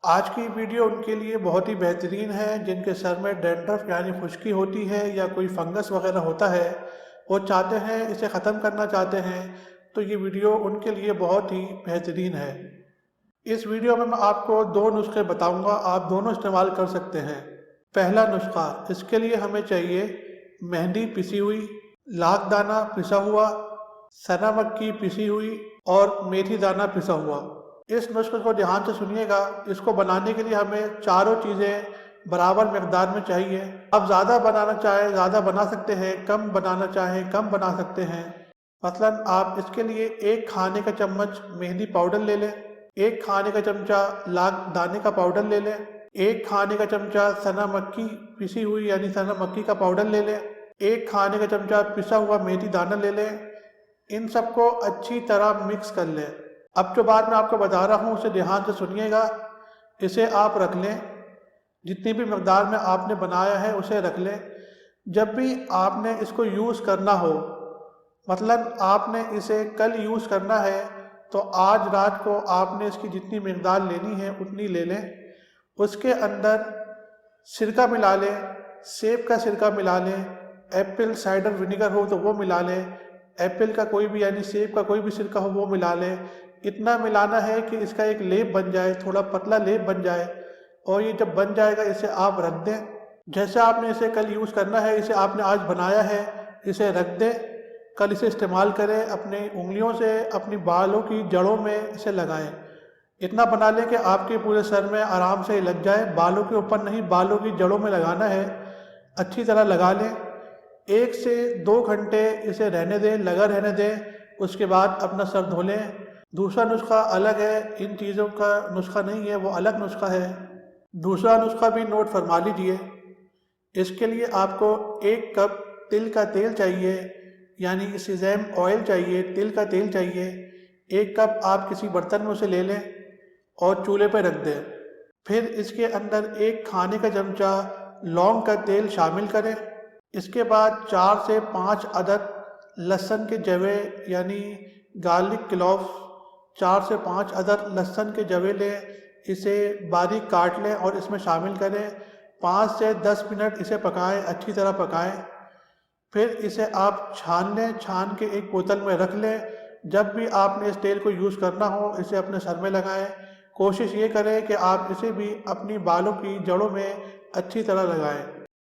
आज की वीडियो उनके लिए बहुत ही बेहतरीन है जिनके सर में डैंड्रफ यानी खुश्की होती है या कोई फंगस वगैरह होता है, वो चाहते हैं इसे ख़त्म करना चाहते हैं, तो ये वीडियो उनके लिए बहुत ही बेहतरीन है। इस वीडियो में मैं आपको दो नुस्खे बताऊंगा, आप दोनों इस्तेमाल कर सकते हैं। पहला नुस्खा, इसके लिए हमें चाहिए मेहंदी पिसी हुई, लाख दाना पिसा हुआ, सना मक्की पिसी हुई और मेथी दाना पिसा हुआ। इस नुस्खे को ध्यान से सुनिएगा। इसको बनाने के लिए हमें चारों चीज़ें बराबर मकदार में चाहिए। आप ज़्यादा बनाना चाहें ज़्यादा बना सकते हैं, कम बनाना चाहें कम बना सकते हैं। मसलन आप इसके लिए 1 खाने का चम्मच मेहंदी पाउडर ले लें, 1 खाने का चमचा लाख दाने का पाउडर ले लें, 1 खाने का चमचा सना मक्की पिसी हुई यानी सना मक्की का पाउडर ले लें, 1 खाने का चमचा पिसा हुआ मेथी दाना ले लें। इन सबको अच्छी तरह मिक्स कर लें। अब जो बात मैं आपको बता रहा हूँ उसे ध्यान से सुनिएगा। इसे आप रख लें, जितनी भी मकदार में आपने बनाया है उसे रख लें। जब भी आपने इसको यूज़ करना हो, मतलब आपने इसे कल यूज़ करना है, तो आज रात को आपने इसकी जितनी मकदार लेनी है उतनी ले लें। उसके अंदर सिरका मिला लें, सेब का सिरका मिला लें, एप्पल साइडर विनेगर हो तो वो मिला लें, एप्पल का कोई भी यानी सेब का कोई भी सिरका हो वो मिला लें। इतना मिलाना है कि इसका एक लेप बन जाए, थोड़ा पतला लेप बन जाए। और ये जब बन जाएगा इसे आप रख दें। जैसे आपने इसे कल यूज़ करना है, इसे आपने आज बनाया है, इसे रख दें। कल इसे इस्तेमाल करें, अपनी उंगलियों से अपनी बालों की जड़ों में इसे लगाएं। इतना बना लें कि आपके पूरे सर में आराम से लग जाए, बालों के ऊपर नहीं, बालों की जड़ों में लगाना है। अच्छी तरह लगा लें। 1 से 2 घंटे इसे रहने दें, लगा रहने दें। उसके बाद अपना सर धो लें। दूसरा नुस्खा अलग है, इन चीज़ों का नुस्खा नहीं है, वो अलग नुस्खा है। दूसरा नुस्खा भी नोट फरमा लीजिए। इसके लिए आपको 1 कप तिल का तेल चाहिए, यानी सीज़म ऑयल चाहिए, तिल का तेल चाहिए। 1 कप आप किसी बर्तन में उसे ले लें और चूल्हे पर रख दें। फिर इसके अंदर 1 खाने का चमचा लौंग का तेल शामिल करें। इसके बाद 4 से 5 अदद लहसुन के जवे यानी गार्लिक क्लॉव्स, 4 से 5 अदद लहसुन के जवे लें, इसे बारीक काट लें और इसमें शामिल करें। 5 से 10 मिनट इसे पकाएं, अच्छी तरह पकाएं। फिर इसे आप छान लें, छान के एक बोतल में रख लें। जब भी आपने इस तेल को यूज़ करना हो इसे अपने सर में लगाएं। कोशिश ये करें कि आप इसे भी अपनी बालों की जड़ों में अच्छी तरह लगाएं।